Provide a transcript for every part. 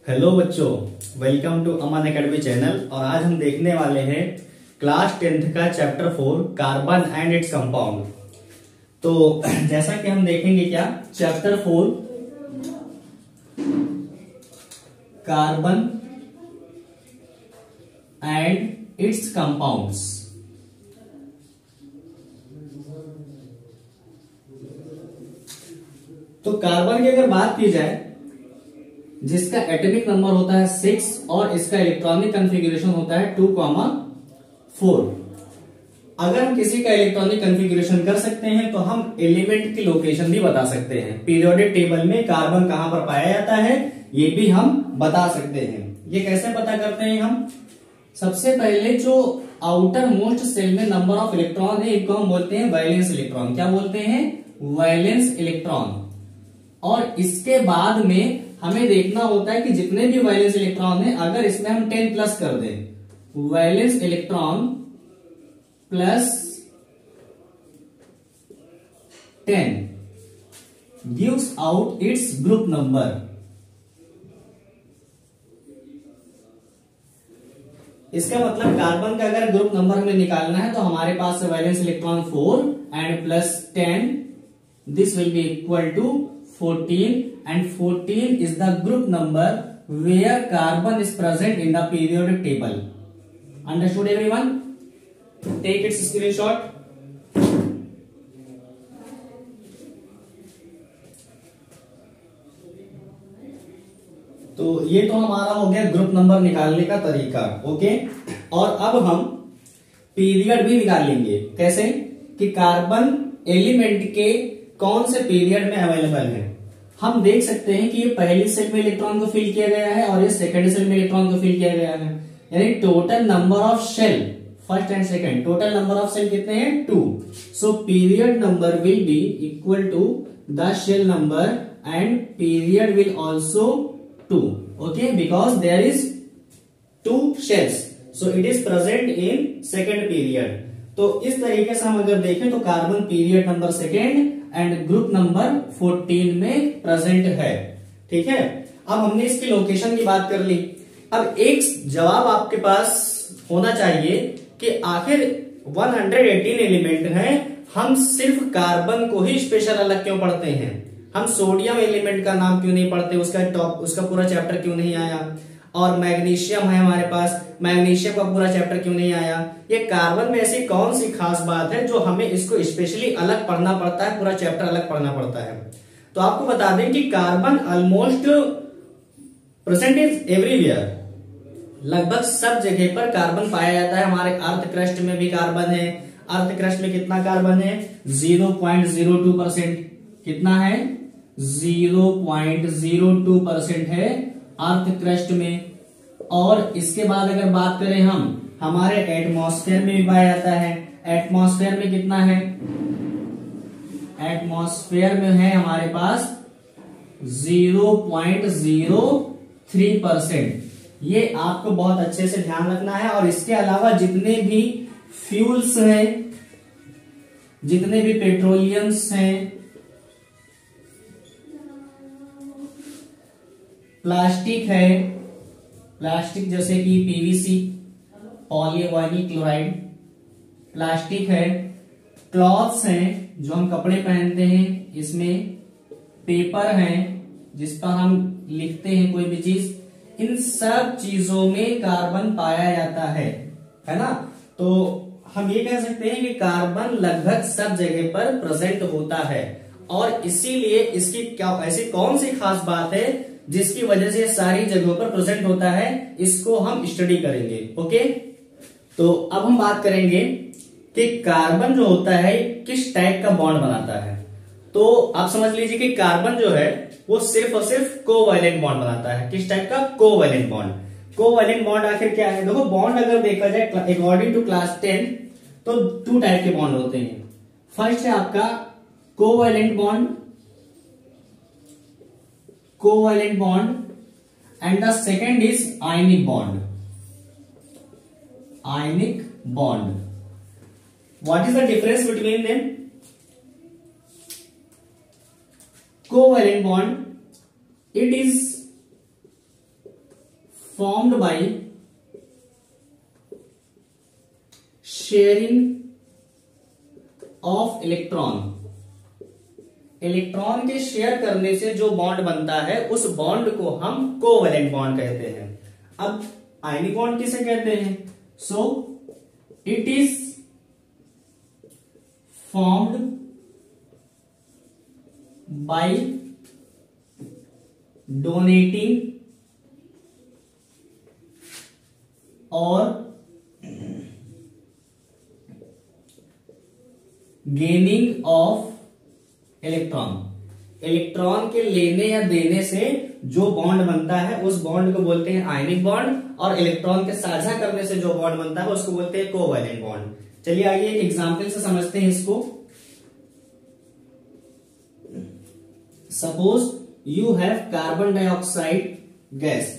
Hello बच्चों, welcome to Aman academy channel. और आज हम देखने वाले हैं क्लास 10th का chapter 4 carbon and its compound. तो जैसा कि हम देखेंगे क्या chapter 4 carbon and its compounds. तो कार्बन की अगर बात की जाए, जिसका एटॉमिक नंबर होता है 6 और इसका इलेक्ट्रॉनिक कॉन्फ़िगरेशन होता है 2,4। अगर हम किसी का इलेक्ट्रॉनिक कॉन्फ़िगरेशन कर सकते हैं तो हम एलिमेंट की लोकेशन भी बता सकते हैं। पीरियोडिक टेबल में कार्बन कहां पर पाया जाता है ये भी हम बता सकते हैं। ये कैसे पता करते हैं हम? सबसे पहले जो आउटर मोस्ट सेल में नंबर ऑफ इलेक्ट्रॉन है इनको हम बोलते हैं वैलेंस इलेक्ट्रॉन। क्या बोलते हैं? Valence electron. और इसके बाद में हमें देखना होता है कि जितने भी वैलेंस इलेक्ट्रॉन है, अगर इसमें हम 10 प्लस कर दें, valence electron plus 10 gives out its group number. इसका मतलब कार्बन का अगर ग्रुप नंबर हमें निकालना है तो हमारे पास valence electron 4 and plus 10, this will be equal to 14 and 14 is the group number where carbon is present in the periodic table. Understood everyone? Take its screenshot. तो ये तो हमारा हो गया ग्रुप नंबर निकालने का तरीका। ओके, और अब हम पीरियड भी निकालेंगे। कैसे? कि कार्बन एलिमेंट के कौन से पीरियड में अवेलेबल है। हम देख सकते हैं कि ये पहली सेल में इलेक्ट्रॉन को फिल किया गया है और ये सेकंड सेल में इलेक्ट्रॉन को फिल किया गया है। यानी total number of shell, first and second, total number of shell कितने हैं? 2। So period number will be equal to the shell number and period will also 2। Okay, because there is 2 shells, so it is present in second period. तो इस तरीके से हम अगर देखें तो carbon period number second and group number 14 में present है। ठीक है, अब हमने इसकी लोकेशन की बात कर ली। अब एक जवाब आपके पास होना चाहिए कि आखिर 118 एलिमेंट हैं, हम सिर्फ कार्बन को ही स्पेशल अलग क्यों पढ़ते हैं? हम सोडियम एलिमेंट का नाम क्यों नहीं पढ़ते? उसका पूरा चैप्टर क्यों नहीं आया? और मैग्नीशियम है हमारे पास, मैग्नीशियम का पूरा चैप्टर क्यों नहीं आया? ये कार्बन में ऐसी कौन सी खास बात है जो हमें इसको स्पेशली अलग पढ़ना पड़ता है, पूरा चैप्टर अलग पढ़ना पड़ता है? तो आपको बता दें कि carbon almost present is everywhere. लगभग सब जगह पर कार्बन पाया जाता है। हमारे अर्थ क्रस्ट में भी कार्बन है। अर्थ क्रस्ट में कितना कार्बन है? 0.02%। कितना है? 0.02% है अर्थ क्रस्ट में। और इसके बाद अगर बात करें हम, हमारे एटमॉस्फेयर में भी पाया जाता है। एटमॉस्फेयर में कितना है? एटमॉस्फेयर में है हमारे पास 0.03%। ये आपको बहुत अच्छे से ध्यान रखना है। और इसके अलावा जितने भी फ्यूल्स हैं, जितने भी पेट्रोलियम्स हैं, प्लास्टिक है, प्लास्टिक जैसे कि पीवीसी, पॉलीविनाइल क्लोराइड प्लास्टिक है, क्लॉथ्स हैं जो हम कपड़े पहनते हैं, इसमें पेपर है जिस पर हम लिखते हैं कोई भी चीज, इन सब चीजों में कार्बन पाया जाता है ना? तो हम ये कह सकते हैं कि कार्बन लगभग सब जगह पर प्रेजेंट होता है। और इसीलिए इसकी क्या ऐसी कौन सी खास बात है जिसकी वजह से सारी जगहों पर प्रेजेंट होता है, इसको हम स्टडी करेंगे। ओके, तो अब हम बात करेंगे कि कार्बन जो होता है किस टाइप का बॉन्ड बनाता है। तो आप समझ लीजिए कि कार्बन जो है वो सिर्फ और सिर्फ कोवैलेंट बॉन्ड बनाता है। किस टाइप का? Covalent bond. कोवैलेंट बॉन्ड आखिर क्या है? देखो, बॉन्ड अगर देखा जाए अकॉर्डिंग टू क्लास 10 तो 2 टाइप के बॉन्ड होते हैं। फर्स्ट है आपका covalent bond, covalent bond, and the second is ionic bond. Ionic bond, what is the difference between them? Covalent bond, it is formed by sharing of electron. Electron के share करने से जो bond बनता है उस bond को हम covalent bond कहते हैं। अब आयनिक बॉन्ड किसे कहते हैं? सो it is formed by donating और गेनिंग ऑफ इलेक्ट्रॉन। इलेक्ट्रॉन के लेने या देने से जो बॉन्ड बनता है उस बॉन्ड को बोलते हैं आयनिक बॉन्ड, और इलेक्ट्रॉन के साझा करने से जो बॉन्ड बनता है उसको बोलते हैं कोवैलेंट बॉन्ड। चलिए आइए एक एग्जांपल से समझते हैं इसको। Suppose you have carbon dioxide gas.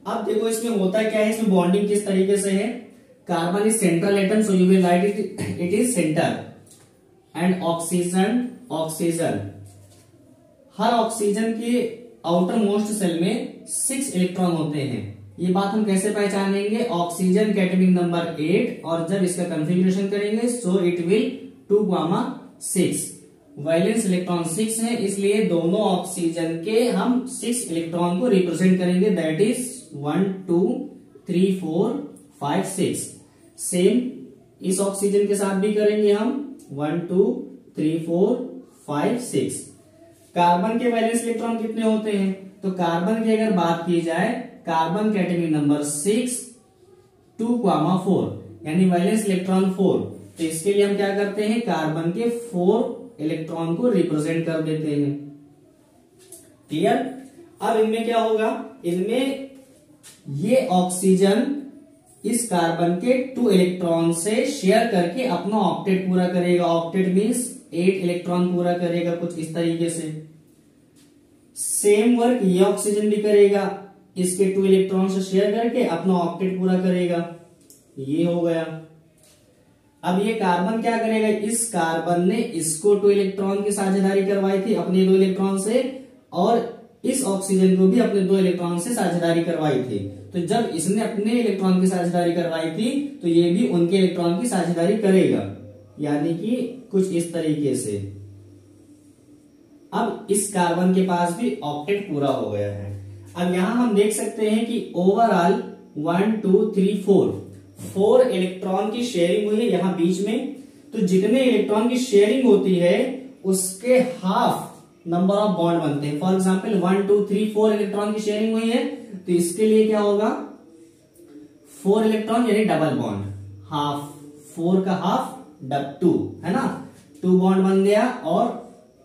अब देखो इसमें होता क्या है, इसमें बॉन्डिंग किस तरीके से है। Carbon is central atom, so you will write it is centre, and oxygen her oxygen के आउटर मोस्ट सेल में 6 इलेक्ट्रॉन होते हैं। ये बात हम कैसे पहचानेंगे? ऑक्सीजन के एटॉमिक नंबर 8, और जब इसका कॉन्फ़िगरेशन करेंगे so it will 2,6। Valence electron 6 है, इसलिए दोनों ऑक्सीजन के हम 6 इलेक्ट्रॉन को रिप्रेजेंट करेंगे, दैट इज 1 2 3 4 5 6। सेम इस ऑक्सीजन के साथ भी करेंगे हम 1 2 3 4 5 6। कार्बन के वैलेंस इलेक्ट्रॉन कितने होते हैं? तो कार्बन की अगर बात की जाए, कार्बन के एटॉमिक नंबर 6 2,4, यानी वैलेंस इलेक्ट्रॉन 4। तो इसके लिए हम क्या करते हैं, कार्बन के 4 इलेक्ट्रॉन को रिप्रेजेंट कर देते हैं। क्लियर? अब इनमें क्या होगा, इनमें ये ऑक्सीजन इस कार्बन के 2 इलेक्ट्रॉन से शेयर करके अपना ऑक्टेट पूरा करेगा। ऑक्टेट मीन्स 8 इलेक्ट्रॉन पूरा करेगा, कुछ इस तरीके से। सेम वर्क ये ऑक्सीजन भी करेगा, इसके 2 इलेक्ट्रॉन से शेयर करके अपना ऑक्टेट पूरा करेगा। ये हो गया। अब ये कार्बन क्या करेगा, इस कार्बन ने इसको 2 इलेक्ट्रॉन की साझेदारी करवाई थी अपने 2 इलेक्ट्रॉन से, और इस ऑक्सीजन को भी अपने 2 इलेक्ट्रॉन से साझेदारी करवाई थी। तो जब इसने अपने इलेक्ट्रॉन की साझेदारी करवाई थी तो ये भी उनके इलेक्ट्रॉन की साझेदारी करेगा, यानी कि कुछ इस तरीके से। अब इस कार्बन के पास भी ऑक्टेट पूरा हो गया है। अब यहां हम देख सकते हैं कि ओवरऑल 1 2 3 4 इलेक्ट्रॉन की शेयरिंग हुई है यहां बीच में। तो जितने इलेक्ट्रॉन की शेयरिंग होती है उसके हाफ नंबर ऑफ बॉन्ड बनते हैं। फॉर एग्जाम्पल 1 2 3 4 इलेक्ट्रॉन की शेयरिंग हुई है, तो इसके लिए क्या होगा, 4 इलेक्ट्रॉन यानी डबल बॉन्ड, हाफ 4 का हाफ 2 है ना, 2 बॉन्ड बन गया। और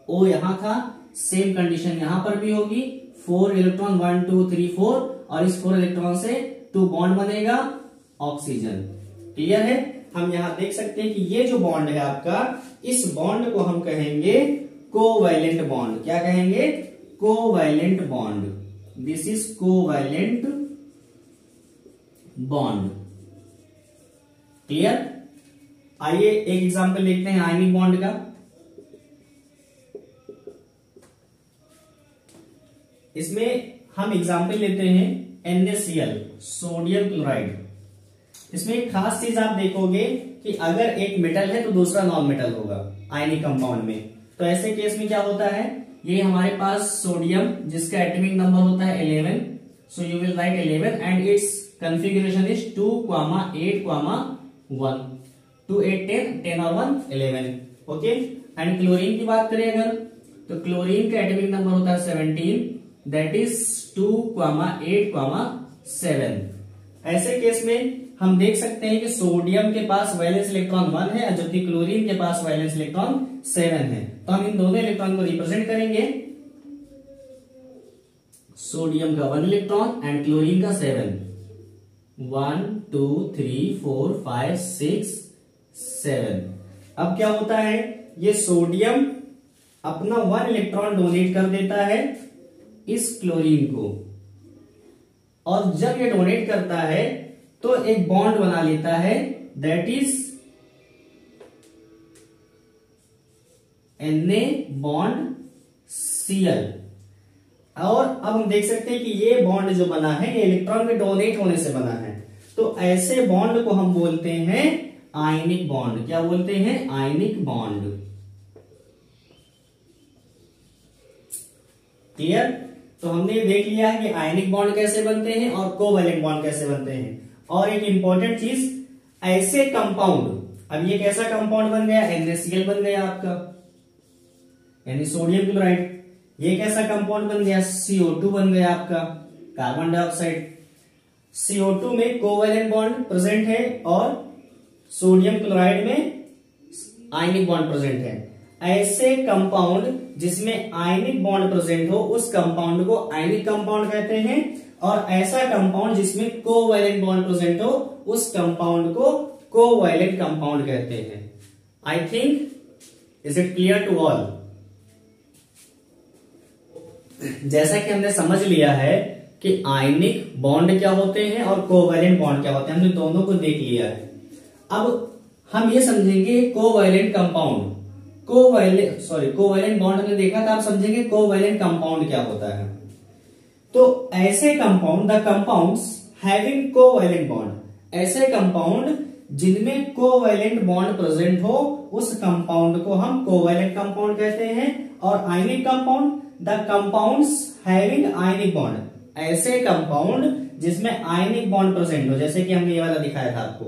O यहां था, सेम कंडीशन यहां पर भी होगी, 4 इलेक्ट्रॉन 1 2 3 4, और इस 4 इलेक्ट्रॉन से 2 बॉन्ड बनेगा, ऑक्सीजन। क्लियर है? हम यहां देख सकते हैं कि ये जो बॉन्ड है आपका, इस बॉन्ड को हम कहेंगे कोवैलेंट बॉन्ड। क्या कहेंगे? Covalent bond. This is covalent bond. Clear? आइए एक एग्जांपल देखते हैं आयनिक बॉन्ड का। इसमें हम एग्जांपल लेते हैं NaCl, सोडियम क्लोराइड। इसमें एक खास चीज आप देखोगे कि अगर एक मेटल है तो दूसरा नॉन मेटल होगा आयनिक कंपाउंड में। तो ऐसे केस में क्या होता है, ये हमारे पास सोडियम जिसका एटॉमिक नंबर होता है 11, so you will write 11 and it's configuration is 2, 8, 1, 2 8 10 और 1 11। ओके। एंड क्लोरीन की बात करें अगर, तो क्लोरीन का एटॉमिक नंबर होता है 17, दैट इज 2, 8, 7। ऐसे केस में हम देख सकते हैं कि सोडियम के पास वैलेंस इलेक्ट्रॉन 1 है, जबकि क्लोरीन के पास वैलेंस इलेक्ट्रॉन 7 है। तो हम इन दोनों इलेक्ट्रॉन को रिप्रेजेंट करेंगे, सोडियम का 1 इलेक्ट्रॉन एंड क्लोरीन का 7। 1 2 3 4 5 6 7। अब क्या होता है, ये सोडियम अपना 1 इलेक्ट्रॉन डोनेट कर देता है इस क्लोरीन को, और जब ये डोनेट करता है तो एक बॉन्ड बना लेता है, that is Na bond Cl। और अब हम देख सकते हैं कि ये बॉन्ड जो बना है ये इलेक्ट्रॉन के डोनेट होने से बना है। तो ऐसे बॉन्ड को हम बोलते हैं आयनिक बॉन्ड। क्या बोलते हैं? Ionic bond. क्लियर? तो हमने ये देख लिया है कि आयनिक बॉन्ड कैसे बनते हैं और कोवैलेंट बॉन्ड कैसे बनते हैं। और एक इंपॉर्टेंट चीज, ऐसे कंपाउंड, अब ये कैसा कंपाउंड बन गया? NaCl बन गया आपका, यानी सोडियम क्लोराइड। ये कैसा कंपाउंड बन गया? CO2 बन गया आपका, कार्बन डाइऑक्साइड। CO2 में कोवैलेंट बॉन्ड प्रेजेंट है और सोडियम क्लोराइड में आयनिक बॉन्ड प्रेजेंट है। ऐसे कंपाउंड जिसमें आयनिक बॉन्ड प्रेजेंट हो उस कंपाउंड को आयनिक कंपाउंड कहते हैं, और ऐसा कंपाउंड जिसमें कोवैलेंट बॉन्ड प्रेजेंट हो उस कंपाउंड को कोवैलेंट कंपाउंड कहते हैं। I think, is it clear to all? जैसा कि हमने समझ लिया है कि आयनिक बॉन्ड क्या होते हैं और कोवैलेंट बॉन्ड क्या होते हैं, हमने दोनों को देख लिया है। अब हम ये समझेंगे कोवैलेंट कंपाउंड, कोवैलेंट बॉन्ड हमने देखा था, आप समझेंगे कोवैलेंट कंपाउंड क्या होता है। तो ऐसे compound, the compounds having covalent bond, ऐसे कंपाउंड जिनमें कोवैलेंट बॉन्ड प्रेजेंट हो उस कंपाउंड को हम कोवैलेंट कंपाउंड कहते हैं। और ionic compound, the compounds having ionic bond, ऐसे कंपाउंड जिसमें आयनिक बॉन्ड प्रेजेंट हो, जैसे कि हमने ये वाला दिखाया था आपको,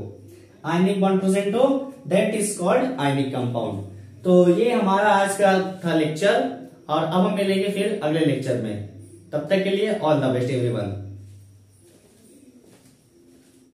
आयनिक बॉन्ड प्रेजेंट हो, that is called ionic compound. तो ये हमारा आज का था लेक्चर, और अब हम मिलेंगे फिर अगले लेक्चर में। तब तक के लिए ऑल द बेस्ट एवरीवन।